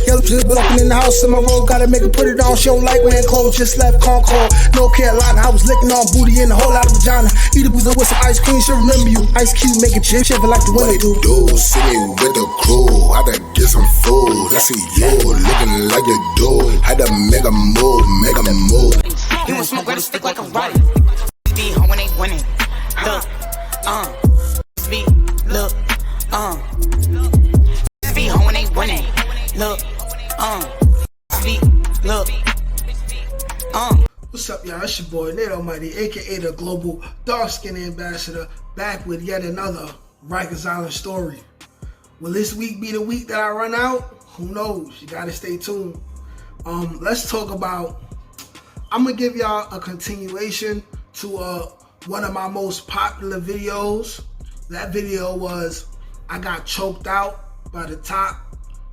Yellow just blocking in the house in my road. Gotta make her put it on. She don't like wearing clothes. Just left Concord, North Carolina. I was licking on booty and a whole lot of vagina. Eat a boozer with some ice cream. She'll remember you. Ice Cube make it chip shiver like the winter do. See me with the crew. I done get some food. I see you looking like you do. I done make a move, make a move. You want smoke, gotta stick like a rock. Be home when they winning. Look, speed, look, be home when they winning. Look, speed, look, What's up, y'all? It's your boy, Nate Almighty, aka the Global Dark Skin Ambassador, back with yet another Rikers Island story. Will this week be the week that I run out? Who knows? You gotta stay tuned. Let's talk about, I'm gonna give y'all a continuation to one of my most popular videos. That video was, I got choked out by the top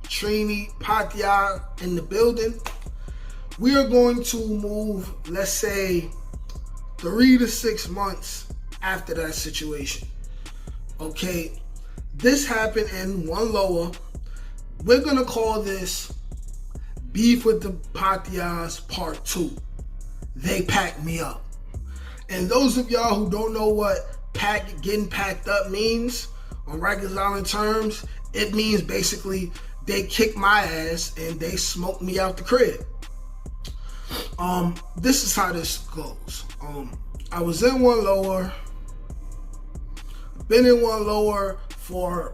Trini Patrias in the building. We are going to move, let's say, 3 to 6 months after that situation. Okay, this happened in One Lower. We're gonna call this Beef with the Patrias Part 2. They packed me up. And those of y'all who don't know what getting packed up means on Rikers Island terms, it means basically they kicked my ass and they smoked me out the crib. This is how this goes. I was in One Lower. Been in One Lower for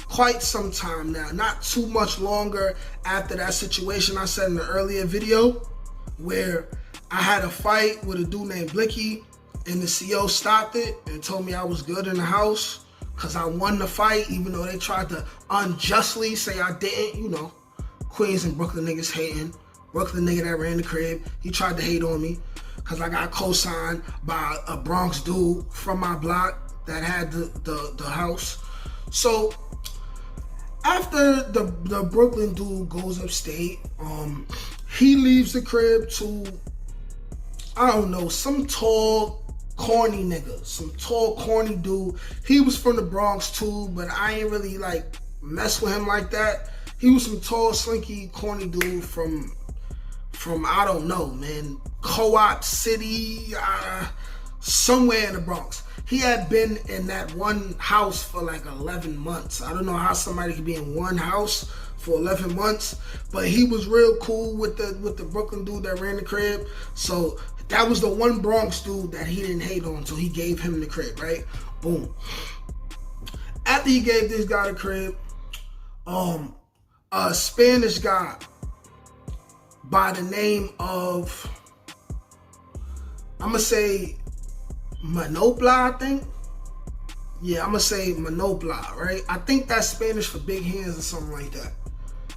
quite some time now. Not too much longer after that situation I said in the earlier video, where I had a fight with a dude named Blicky, and the CO stopped it and told me I was good in the house because I won the fight, even though they tried to unjustly say I didn't. You know, Queens and Brooklyn niggas hating. Brooklyn nigga that ran the crib, he tried to hate on me because I got co-signed by a Bronx dude from my block that had the house. So after the Brooklyn dude goes upstate, he leaves the crib to, I don't know, some tall, corny nigga, some tall, corny dude. He was from the Bronx too, but I ain't really like mess with him like that. He was some tall, slinky, corny dude from I don't know, man, Co-op City, somewhere in the Bronx. He had been in that one house for like 11 months. I don't know how somebody could be in one house for 11 months, but he was real cool with the Brooklyn dude that ran the crib. So that was the one Bronx dude that he didn't hate on, so he gave him the crib, right? Boom. After he gave this guy the crib, a Spanish guy by the name of, I'm gonna say Manopla, I think. Yeah, I'm gonna say Manopla, right? I think that's Spanish for big hands or something like that.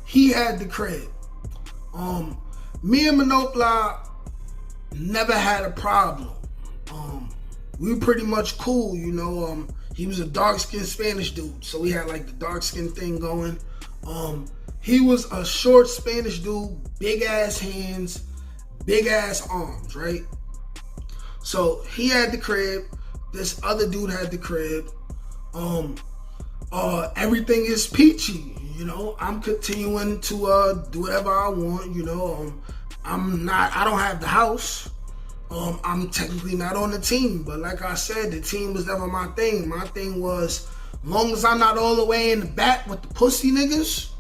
He had the crib. Me and Manopla never had a problem. We were pretty much cool, you know. He was a dark-skinned Spanish dude, so we had like the dark-skin thing going. He was a short Spanish dude, big ass hands, big ass arms, right? So he had the crib. This other dude had the crib. Everything is peachy, you know. I'm continuing to do whatever I want, you know. I don't have the house. I'm technically not on the team, but like I said, the team was never my thing. My thing was, long as I'm not all the way in the back with the pussy niggas,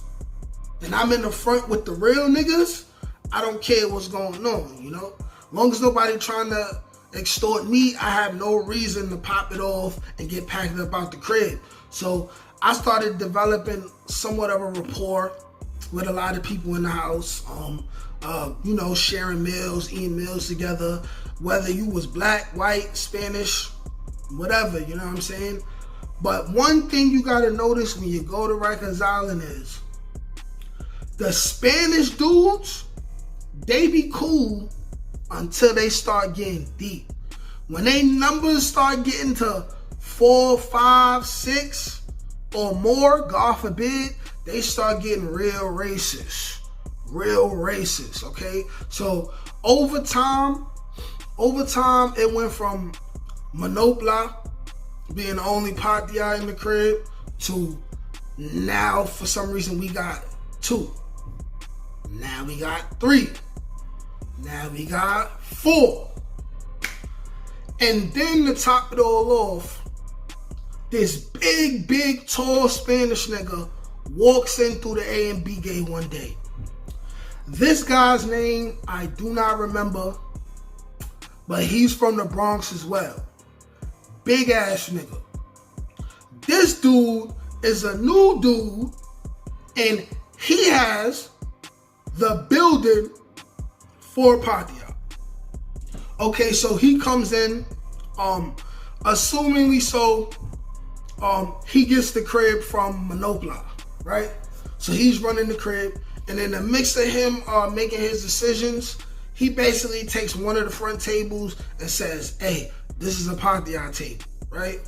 and I'm in the front with the real niggas, I don't care what's going on, you know? Long as nobody trying to extort me, I have no reason to pop it off and get packed up out the crib. So I started developing somewhat of a rapport with a lot of people in the house, you know, sharing meals, eating meals together, whether you was black, white, Spanish, whatever, you know what I'm saying? But one thing you gotta notice when you go to Rikers Island is, the Spanish dudes, they be cool until they start getting deep. When they numbers start getting to 4, 5, 6 or more, God forbid, they start getting real racist, okay? So over time, it went from Manopla being the only Patria in the crib to now, for some reason, we got 2. Now we got 3. Now we got 4. And then to top it all off, this big, tall Spanish nigga walks in through the A and B gate one day. This guy's name, I do not remember, but he's from the Bronx as well. Big ass nigga. This dude is a new dude, and he has the building for Patria. Okay, so he comes in, assumingly so, he gets the crib from Monopoly, right? So he's running the crib, and in the mix of him making his decisions, he basically takes one of the front tables and says, hey, this is a Patria table, right?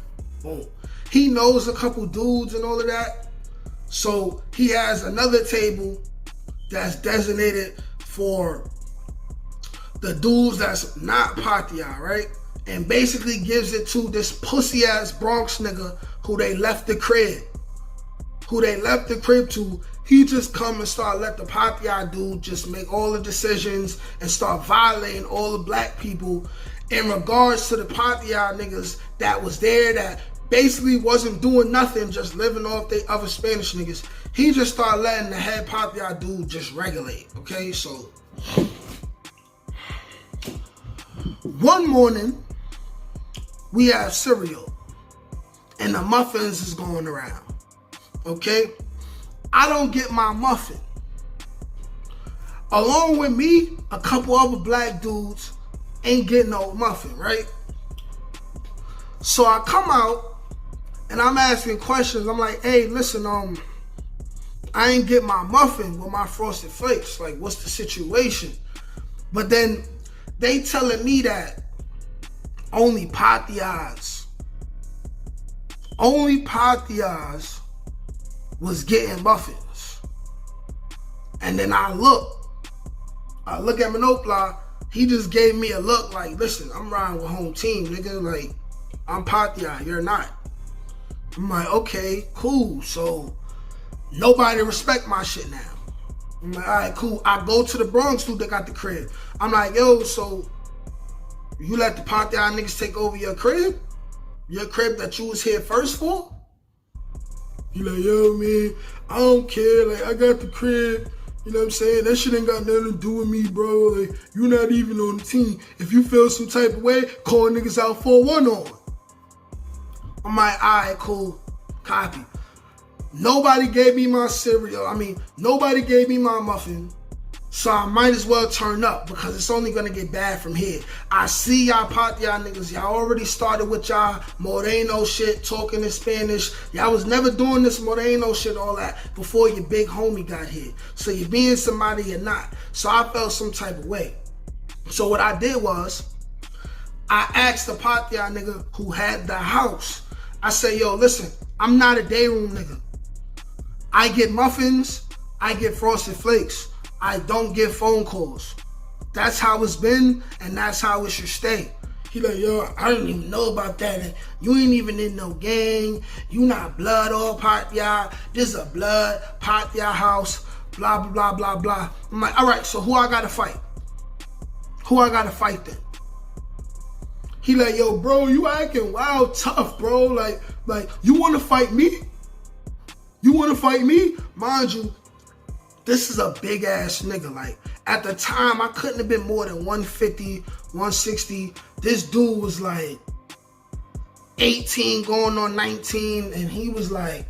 Boom. He knows a couple dudes and all of that, so he has another table that's designated for the dudes that's not Patria, right? And basically gives it to this pussy ass Bronx nigga who they left the crib. To. He just come and start let the Patria dude just make all the decisions and start violating all the black people in regards to the Patria niggas that was there that basically wasn't doing nothing, just living off the other Spanish niggas. He just started letting the head Patria dude just regulate, okay? So one morning, we have cereal, and the muffins is going around, okay? I don't get my muffin. Along with me, a couple other black dudes ain't getting no muffin, right? So I come out, and I'm asking questions. I'm like, hey, listen, I ain't get my muffin with my Frosted Flakes. Like, what's the situation? But then they telling me that only Patrias was getting muffins. And then I look at Monopoly. He just gave me a look like, listen, I'm riding with home team, nigga. Like, I'm Patria, you're not. I'm like, okay, cool. So nobody respect my shit now. I'm like, all right, cool. I go to the Bronx dude that got the crib. I'm like, yo, so you let the Patria niggas take over your crib? Your crib that you was here first for? He like, yo, man, I don't care. Like, I got the crib. You know what I'm saying? That shit ain't got nothing to do with me, bro. Like, you not even on the team. If you feel some type of way, call niggas out for a one-on. I'm like, all right, cool. Copy. Nobody gave me my cereal. Nobody gave me my muffin. So I might as well turn up because it's only going to get bad from here. I see y'all Patria niggas. Y'all already started with y'all Moreno shit, talking in Spanish. Y'all was never doing this Moreno shit, all that, before your big homie got here. So you being somebody you're not. So I felt some type of way. So what I did was, I asked the Patria nigga who had the house. I say, yo, listen, I'm not a day room nigga. I get muffins, I get Frosted Flakes. I don't get phone calls. That's how it's been, and that's how it should stay. He like, yo, I didn't even know about that. You ain't even in no gang. You not blood or Patria. This is a blood Patria house. Blah, blah, blah, blah, blah. I'm like, all right, so who I gotta fight? Who I gotta fight then? He like, yo, bro, you acting wild tough, bro. Like, you wanna fight me? You wanna fight me? Mind you, this is a big ass nigga. Like, at the time, I couldn't have been more than 150, 160. This dude was like 18 going on 19, and he was like,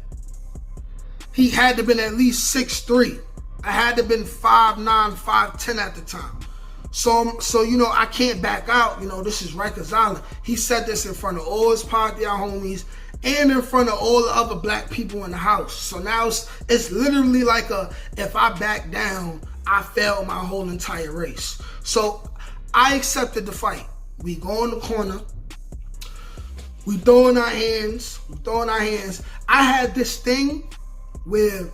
he had to have been at least 6'3". I had to have been 5'9", 5'10" at the time. So you know, I can't back out. You know, this is Rikers Island. He said this in front of all his Patria homies and in front of all the other black people in the house. So now it's literally like if I back down, I failed my whole entire race. So I accepted the fight. We go in the corner. We throwing our hands. I had this thing where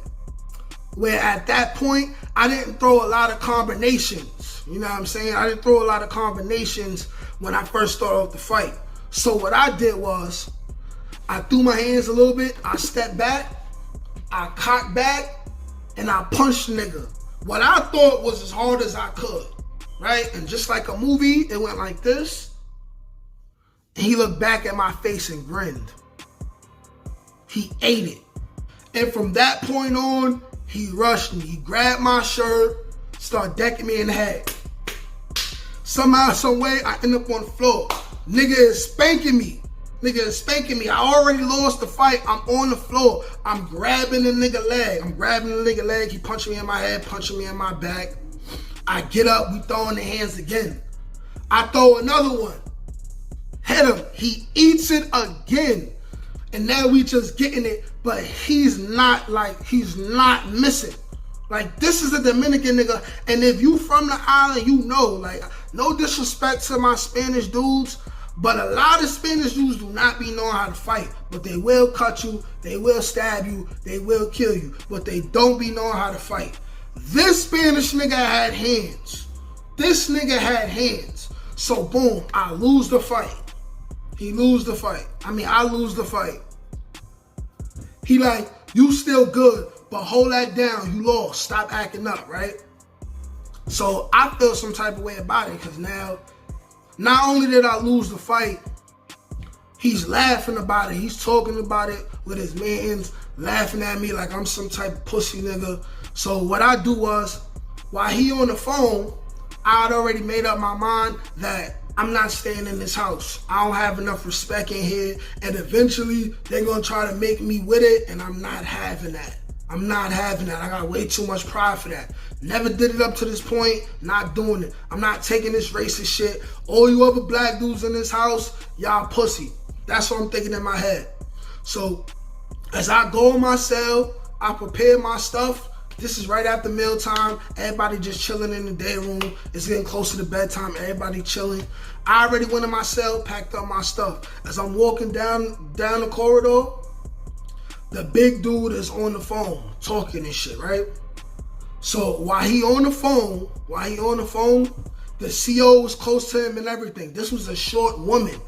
at that point, I didn't throw a lot of combinations. You know what I'm saying? I didn't throw a lot of combinations when I first started off the fight. So what I did was, I threw my hands a little bit, I stepped back, I cocked back, and I punched the nigga what I thought was as hard as I could, right? And just like a movie, it went like this. And he looked back at my face and grinned. He ate it. And from that point on, he rushed me. He grabbed my shirt, started decking me in the head. Somehow, some way, I end up on the floor. Nigga is spanking me. I already lost the fight. I'm on the floor. I'm grabbing the nigga leg. He punching me in my head, punching me in my back. I get up. We throwing the hands again. I throw another one. Hit him. He eats it again. And now we just getting it. But he's not missing. Like, this is a Dominican nigga. And if you from the island, you know, like, no disrespect to my Spanish dudes, but a lot of Spanish dudes do not be knowing how to fight. But they will cut you, they will stab you, they will kill you. But they don't be knowing how to fight. This Spanish nigga had hands. So boom, I lose the fight. I lose the fight. He like, you still good, but hold that down, you lost. Stop acting up, right? So I feel some type of way about it, because now, not only did I lose the fight, he's laughing about it. He's talking about it with his mans, laughing at me like I'm some type of pussy nigga. So what I do was, while he on the phone, I had already made up my mind that I'm not staying in this house. I don't have enough respect in here, and eventually they're gonna try to make me with it, and I'm not having that. I got way too much pride for that. Never did it up to this point, not doing it. I'm not taking this racist shit. All you other black dudes in this house, y'all pussy. That's what I'm thinking in my head. So as I go in my cell, I prepare my stuff. This is right after mealtime. Everybody just chilling in the day room. It's getting closer to bedtime. Everybody chilling. I already went in my cell, packed up my stuff. As I'm walking down the corridor, the big dude is on the phone talking and shit, right? So while he on the phone, the CO was close to him and everything. This was a short woman.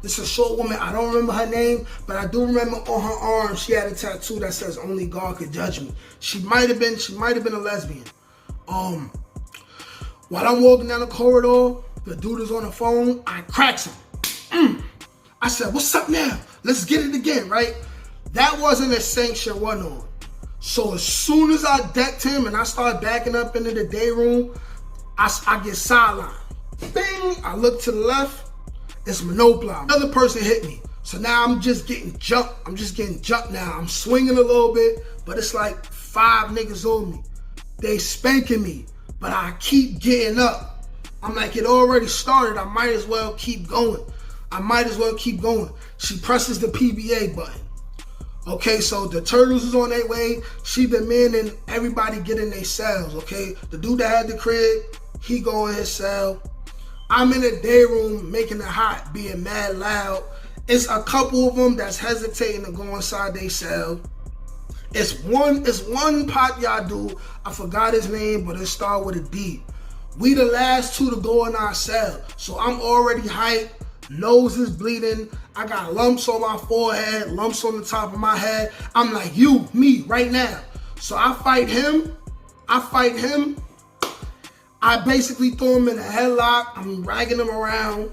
I don't remember her name, but I do remember on her arm she had a tattoo that says "Only God could judge me." She might have been a lesbian. While I'm walking down the corridor, the dude is on the phone. I cracks him. I said, "What's up now? Let's get it again," right? That wasn't a sanction one on. So as soon as I decked him and I started backing up into the day room, I get sidelined. Bing! I look to the left. It's Monopla. Another person hit me. So now I'm just getting jumped. Now. I'm swinging a little bit, but it's like 5 niggas on me. They spanking me, but I keep getting up. I'm like, it already started. I might as well keep going. She presses the PBA button. Okay, so the turtles is on their way. She demanding everybody get in their cells, okay? The dude that had the crib, he go in his cell. I'm in the day room making it hot, being mad loud. It's a couple of them that's hesitating to go inside their cell. It's one Patrias dude, I forgot his name, but it started with a D. We the last 2 to go in our cell. So I'm already hyped, nose is bleeding. I got lumps on my forehead, lumps on the top of my head. I'm like, me, right now. So I fight him. I basically throw him in a headlock. I'm ragging him around.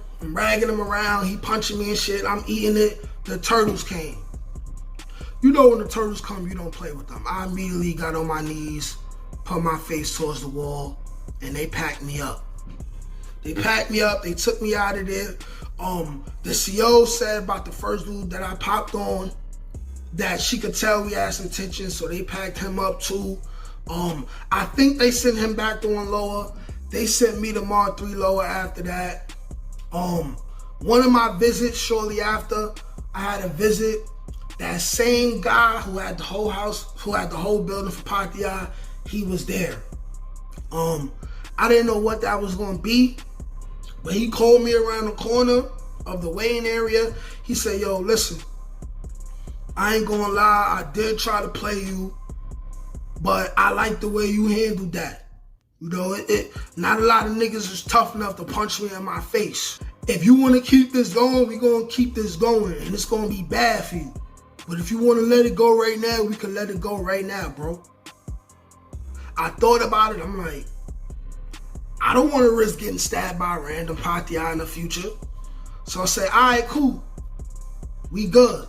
He punching me and shit. I'm eating it. The turtles came. You know when the turtles come, you don't play with them. I immediately got on my knees, put my face towards the wall, and they packed me up. They took me out of there. The CO said about the first dude that I popped on that she could tell we had some tension, so they packed him up too. I think they sent him back to 1 lower. They sent me to Mar 3 lower after that. One of my visits shortly after, I had a visit. That same guy who had the whole house, who had the whole building for Patrias, he was there. I didn't know what that was gonna be, but he called me around the corner of the weighing area. He said, "Yo, listen, I ain't gonna lie, I did try to play you, but I like the way you handled that. You know, not a lot of niggas is tough enough to punch me in my face. If you want to keep this going, we gonna keep this going, and it's gonna be bad for you. But if you want to let it go right now, we can let it go right now, bro." I thought about it. I'm like, I don't want to risk getting stabbed by a random patria in the future. So I say, all right, cool. We good.